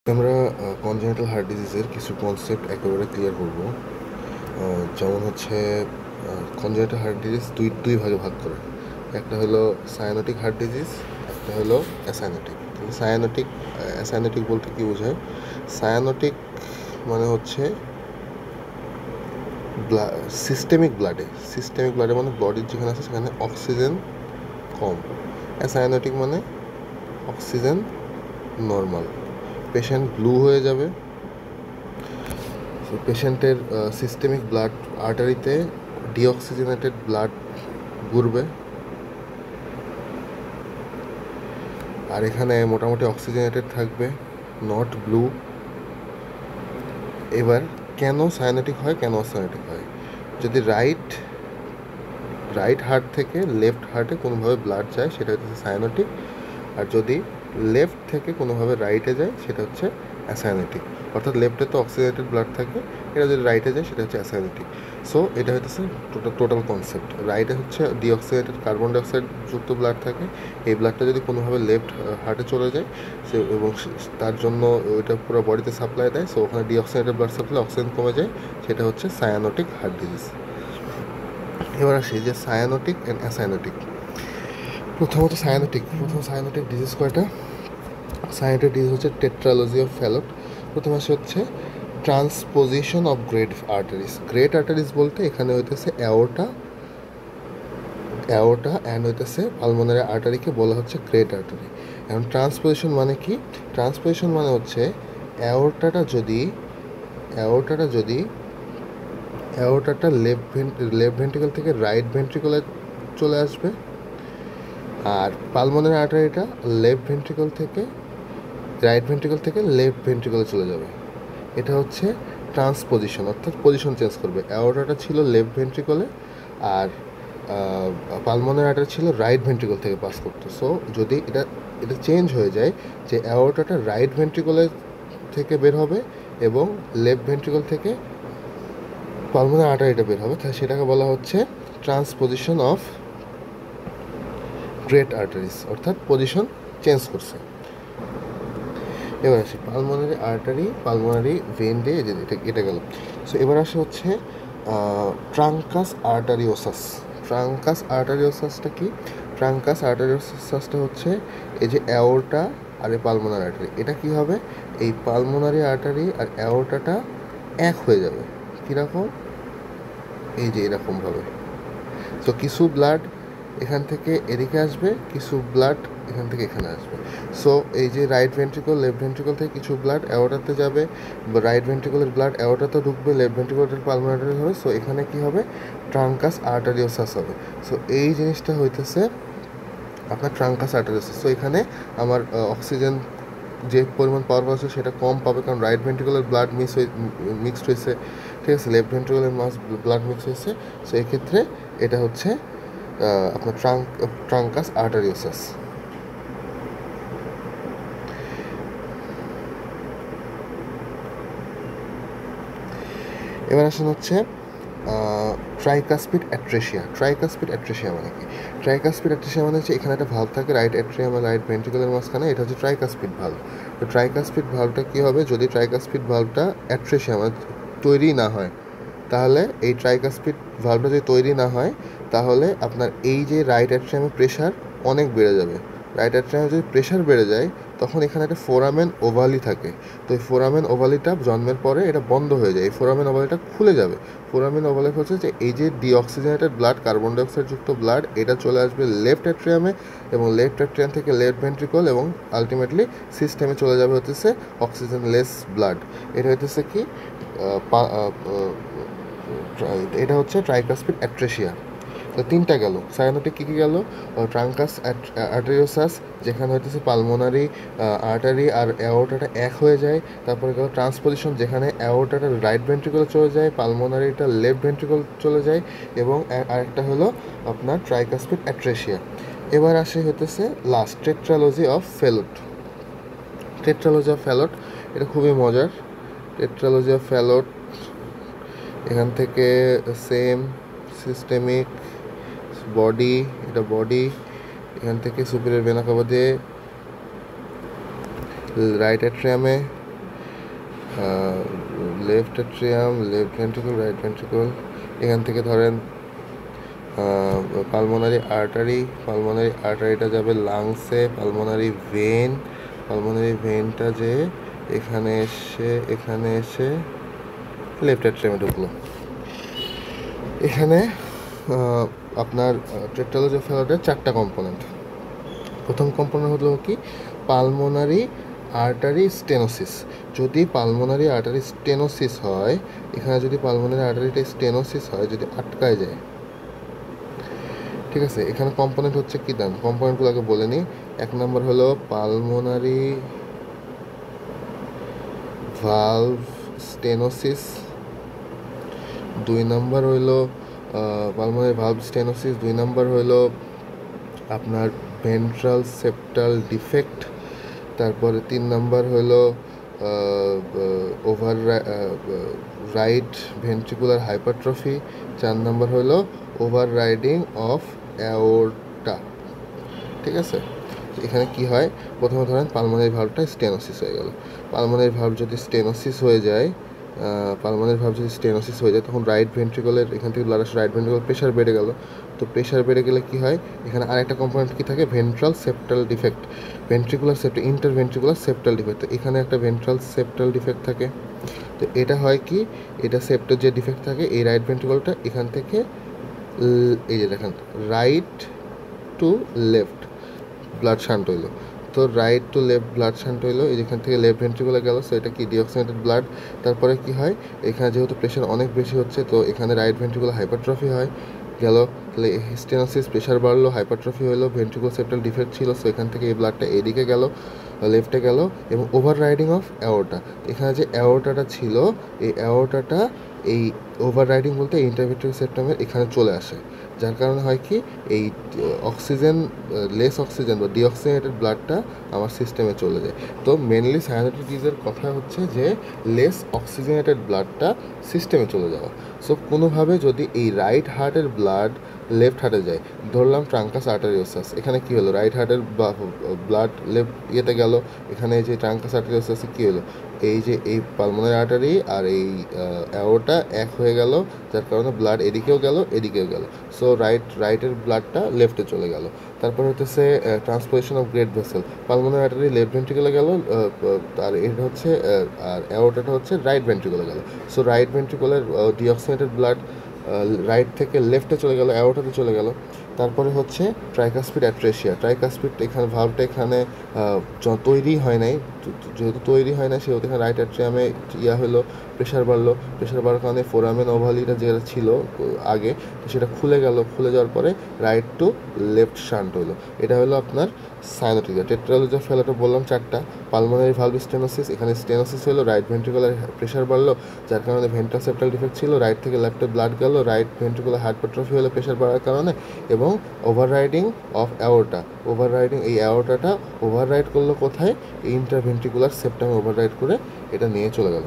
আমরা congenital heart ডিজিজের কিছু concept একেবারে ক্লিয়ার করব। যেমন হচ্ছে কনজেনিটাল হার্ট ডিজিজ দুই ভাগে ভাগ করে। একটা হলো সায়ানোটিক হার্ট ডিজিজ, একটা হলো অ্যাসাইনোটিক। অ্যাসাইনোটিক বলতে কী বোঝায়? সায়ানোটিক মানে হচ্ছে সিস্টেমিক ব্লাডে মানে বডির যেখানে আছে সেখানে অক্সিজেন কম। অ্যাসাইনোটিক মানে অক্সিজেন নর্মাল। পেশেন্ট ব্লু হয়ে যাবে। পেশেন্টের সিস্টেমিক ব্লাড আর্টারিতে ডিঅক্সিজেনেটেড ব্লাড ঘুরবে, আর এখানে মোটামুটি অক্সিজেনেটেড থাকবে, নট ব্লু। এবার কেন সায়ানোটিক হয়, কেন অসায়ানোটিক হয়? যদি রাইট হার্ট থেকে লেফট হার্টে কোনোভাবে ব্লাড যায় সেটা হচ্ছে সায়ানোটিক, আর যদি লেফট থেকে কোনোভাবে রাইটে যায় সেটা হচ্ছে অ্যাসায়ানোটিক। অর্থাৎ লেফটে তো অক্সিজেনেটেড ব্লাড থাকে, এটা যদি রাইটে যায় সেটা হচ্ছে অ্যাসায়ানোটিক। সো এটা হচ্ছে টোটাল কনসেপ্ট। রাইটে হচ্ছে ডিঅক্সিজেনেটেড কার্বন ডাইঅক্সাইড যুক্ত ব্লাড থাকে। এই ব্লাডটা যদি কোনোভাবে লেফট হার্টে চলে যায় এবং তার জন্য ওইটা পুরো বডিতে সাপ্লাই দেয়, সো ওখানে ডিঅক্সিজেনেটেড ব্লাড সাপ্লাই, অক্সিজেন কমে যায়, সেটা হচ্ছে সায়ানোটিক হার্ট ডিজিজ। এবার আসি যে সায়ানোটিক অ্যান্ড অ্যাসায়ানোটিক। প্রথমত সায়ানোটিক ডিজিজ কয়টা? সায়ানোটিক ডিজিজ হচ্ছে টেট্রালজি অফ ফ্যালট। প্রথম আসে হচ্ছে ট্রান্সপোজিশন অফ গ্রেট আর্টারিজ বলতে এখানে হইতেছে অ্যাওর্টা অ্যান্ড হইতেছে পালমোনারি আর্টারিকে বলা হচ্ছে গ্রেট আর্টারি। এখন ট্রান্সপোজিশন মানে কি? ট্রান্সপোজিশন মানে হচ্ছে অ্যাওর্টাটা লেফট ভেন্ট্রিকল থেকে রাইট ভেন্ট্রিকলে চলে আসবে, আর পালমোনারি আর্টারিটা লেফট ভেন্ট্রিকল থেকে লেফট ভেন্ট্রিকলে চলে যাবে। এটা হচ্ছে ট্রান্সপোজিশন, অর্থাৎ পজিশন চেঞ্জ করবে। অ্যাওর্টাটা ছিল লেফট ভেন্ট্রিকলে, আর পালমোনারি আর্টারি ছিল রাইট ভেন্ট্রিকল থেকে পাস করতো। সো যদি এটা চেঞ্জ হয়ে যায় যে অ্যাওর্টাটা রাইট ভেন্ট্রিকলে থেকে বের হবে এবং লেফট ভেন্ট্রিকল থেকে পালমোনারি আর্টারিটা বের হবে, তাহলে সেটাকে বলা হচ্ছে ট্রান্সপোজিশন অফ গ্রেট আর্টারিজ, অর্থাৎ পজিশন চেঞ্জ করছে। এবার আসি পালমোনারি ভেন দিয়ে এটা গেল। সো এবার আসে হচ্ছে ট্রাঙ্কাস আর্টারিওসাসটা কি? ট্রাঙ্কাস আর্টারিওসাসটা হচ্ছে এই যে অ্যাওর্টা আর এই পালমোনারি আর্টারি, এটা কি হবে? এই পালমোনারি আর্টারি আর অ্যাওর্টাটা এক হয়ে যাবে। কীরকম? এই যে এরকমভাবে। তো কিছু ব্লাড এখান থেকে এদিকে আসবে, কিছু ব্লাড এখান থেকে এখানে আসবে। সো এই যে রাইট ভেন্ট্রিকল লেফট ভেন্ট্রিকল থেকে কিছু ব্লাড অ্যাওর্টাতে যাবে, রাইট ভেন্ট্রিকলের ব্লাড অ্যাওর্টাতে ঢুকবে, লেফট ভেন্ট্রিকলের পালমোনারি হবে। সো এখানে কি হবে? ট্রাঙ্কাস আর্টারিওসাস হবে। সো এই জিনিসটা হইতেছে আপনার ট্রাঙ্কাস আর্টারিওসাস। সো এখানে আমার অক্সিজেন যে পরিমাণ পাওয়ার আছে সেটা কম পাবে, কারণ রাইট ভেন্ট্রিকুলার ব্লাড মিক্সড হয়েছে, ঠিক আছে, লেফট ভেন্ট্রিকুলার ব্লাড মিক্স হয়েছে। সো এক্ষেত্রে এটা হচ্ছে আপনার ট্রাঙ্কাস আর্টারিওসাস। এবার আসেন হচ্ছে ট্রাইকাসপিড অ্যাট্রেশিয়া মানে কি? ট্রাইকাসপিড অ্যাট্রেশিয়া মানে হচ্ছে এখানে একটা ভাল্ব থাকে রাইট অ্যাট্রিয়াম আর রাইট ভেন্ট্রিকুলার মাঝখানে, এটা হচ্ছে ট্রাইকাসপিড ভাল্ব। তো ট্রাইকাসপিড ভাল্বটা কী হবে? যদি ট্রাইকাসপিড ভাল্বটা অ্যাট্রেশিয়া মানে তৈরি না হয়, তাহলে এই ট্রাইকাসপিড ভাল্বটা যদি তৈরি না হয় তাহলে আপনার এই যে রাইট অ্যাট্রিয়ামের প্রেশার অনেক বেড়ে যাবে। রাইট অ্যাট্রিয়ামে যদি প্রেশার বেড়ে যায় তখন এখানে একটা ফোরামেন ওভালি থাকে। তো এই ফোরামেন ওভালিটা জন্মের পরে এটা বন্ধ হয়ে যায়, এই ফোরামেন ওভালিটা খুলে যাবে। ফোরামেন ওভালি হচ্ছে যে এই যে ডিঅক্সিজেনেটেড ব্লাড, কার্বন ডাইঅক্সাইড যুক্ত ব্লাড, এটা চলে আসবে লেফট অ্যাট্রিয়ামে, এবং লেফট অ্যাট্রিয়াম থেকে লেফট ভেন্ট্রিকল, এবং আলটিমেটলি সিস্টেমে চলে যাবে হচ্ছে অক্সিজেন লেস ব্লাড। এটা হচ্ছে কি এটা হচ্ছে ট্রাইকাসপিড অ্যাট্রেশিয়া। তো তিনটা গেল। সায়ানোটিক কী কী গেল? ট্রাঙ্কাস আর্টারিওসাস, যেখানে হইতেছে পালমোনারি আর্টারি আর অ্যাওর্টাটা এক হয়ে যায়। তারপরে গেল ট্রান্সপোজিশন, যেখানে অ্যাওর্টাটা রাইট ভেন্ট্রিকলে চলে যায়, পালমোনারিটা লেফট ভেন্ট্রিকল চলে যায়, এবং আরেকটা হলো আপনার ট্রাইকাসপিড অ্যাট্রেশিয়া। এবার আসে হইতেছে লাস্ট টেট্রালজি অফ ফ্যালট। এটা খুবই মজার। টেট্রালজি অফ ফ্যালট, এখান থেকে সেম সিস্টেমিক বডি, এটা বডি, এখান থেকে সুপিরিয়র ভেনা কাভা দিয়ে রাইট অ্যাট্রিয়ামে left atrium, left ventricle, right ventricle, এখান থেকে ধরেন পালমোনারি আর্টারিটা যাবে লাংসে, পালমোনারি ভেনটা যে এখানে এসে লেফট অ্যাট্রিয়ামে ঢুকলো। এখানে আপনার টেট্রালজি অফ ফ্যালোটের 4টা কম্পোনেন্ট। প্রথম কম্পোনেন্ট হলো কি পালমোনারি আর্টারি স্টেনোসিস। যদি পালমোনারি আর্টারি স্টেনোসিস হয়, এখানে যদি পালমোনারি আর্টারিটা স্টেনোসিস হয়, যদি আটকায় যায়, ঠিক আছে, এখানে কম্পোনেন্ট হচ্ছে কী দাম, কম্পোনেন্টগুলোকে বলে নিই। 1 নম্বর হলো পালমোনারি ভালভ স্টেনোসিস, 2 নম্বর হইলো পালমোনারি ভালভ স্টেনোসিস, 2 নম্বর হইলো আপনার ভেন্ট্রাল সেপ্টাল ডিফেক্ট, তারপরে 3 নম্বর হলো ওভার রাইট ভেন্ট্রিকুলার হাইপারট্রফি, 4 নম্বর হলো ওভার রাইডিং অফ অ্যাওর্টা। ঠিক আছে, এখানে কি হয়, প্রথমে ধরেন পালমোনারি ভালভটা স্টেনোসিস হয়ে গেল। পালমোনারি ভালভ যদি স্টেনোসিস হয়ে যায় তখন রাইট ভেন্ট্রিকলের এখান থেকে ব্লাড আসে, রাইট ভেন্ট্রিকল প্রেশার বেড়ে গেল। তো প্রেশার বেড়ে গেলে কি হয়, এখানে আরেকটা কম্পোনেন্ট কি থাকে, ventral septal defect, interventricular septal defect. তো এখানে একটা ভেন্ট্রাল সেপ্টাল ডিফেক্ট থাকে। তো এটা হয় কি, এটা সেপ্টাল যে ডিফেক্ট থাকে, এই রাইট ভেন্ট্রিকলটা এখান থেকে এই যে দেখেন right to left blood shunt হইলো। তো right to left blood shunt হইলো, এখান থেকে লেফট ভেন্ট্রিকুলে গেল, সো এটা কি ডিঅক্সিনেটেড ব্লাড। তারপরে কি হয়, এখানে যেহেতু প্রেশার অনেক বেশি হচ্ছে, তো এখানে রাইট ভেন্ট্রিকুলে হাইপারট্রফি হয় গেল, তাহলে স্টেনোসিস, প্রেশার বাড়লো, হাইপারট্রফি হলো, ভেন্ট্রিকুল সেপ্টাল ডিফেক্ট ছিল, সো এখান থেকে এই ব্লাডটা এদিকে গেল, লেফটে গেল, এবং ওভার রাইডিং অফ অ্যাওর্টা। এখানে যে অ্যাওর্টাটা ছিল, এই অ্যাওর্টাটা এই ওভার রাইডিং বলতে ইন্টারভেন্ট্রিকুলার সেপ্টামের এখানে চলে আসে, যার কারণে হয় কি, এই লেস অক্সিজেন বা ডিঅক্সিজেনেটেড ব্লাডটা আমার সিস্টেমে চলে যায়। তো মেনলি সায়ানোটিক ডিজিজের কথা হচ্ছে যে লেস অক্সিজেনেটেড ব্লাডটা সিস্টেমে চলে যাওয়া। সো কোনোভাবে যদি এই রাইট হার্টের ব্লাড লেফট হার্টে যায়, ধরলাম ট্রাঙ্কাস আর্টারিওসাস, এখানে কী হলো, রাইট হার্টের ব্লাড লেফট ইয়েতে গেল, এখানে যে ট্রাঙ্কাস আর্টারিওসাসে কী হলো, এই যে এই পালমোনারি আর্টারি আর এই অ্যাওর্টা এক হয়ে গেল, যার কারণে ব্লাড এদিকেও গেল এদিকেও গেল, সো রাইটের ব্লাডটা লেফটে চলে গেল। তারপর হচ্ছে transposition of great vessel, pulmonary artery left ভেন্ট্রিকলে গেল, আর এটা হচ্ছে আর অ্যাওর্টাটা হচ্ছে রাইট ভেন্ট্রিকলে গেল, সো রাইট ভেন্ট্রিকলের ডিঅক্সিনেটেড ব্লাড রাইট থেকে লেফটে চলে গেল, অ্যাওর্টাতে চলে গেল। তারপরে হচ্ছে ট্রাইকাসপিড অ্যাট্রেসিয়া, ট্রাইকাসপিড এখানে ভালভটা এখানে তৈরি হয় নাই, যেহেতু তৈরি হয় না সেহেতু এখানে রাইট অ্যাট্রিয়ামে হলো, প্রেশার বাড়ার কারণে ফোরামেন ওভালিটা যেটা ছিল আগে, সেটা খুলে যাওয়ার পরে রাইট টু লেফট শান্ট হলো। এটা হলো আপনার সাইনোটিক। টেট্রালজি অফ ফ্যালোটা বললাম 4টা, পালমোনারি ভালভ স্টেনোসিস, এখানে স্টেনোসিস হলো, রাইট ভেন্ট্রিকুলার প্রেশার বাড়লো, যার কারণে ভেন্ট্রাল সেপ্টাল ডিফেক্ট ছিল, রাইট থেকে লেফটে ব্লাড গেল, রাইট ভেন্ট্রিকুলার হাইপারট্রফি হলো প্রেশার বাড়ার কারণে, এবং ওভাররাইডিং অফ অ্যাওর্টা, এই অ্যাওর্টাটা ওভাররাইড করলো কোথায়, ইন্টারভেন্ট্রিকুলার সেপ্টামে ওভাররাইড করে এটা নিয়ে চলে গেল।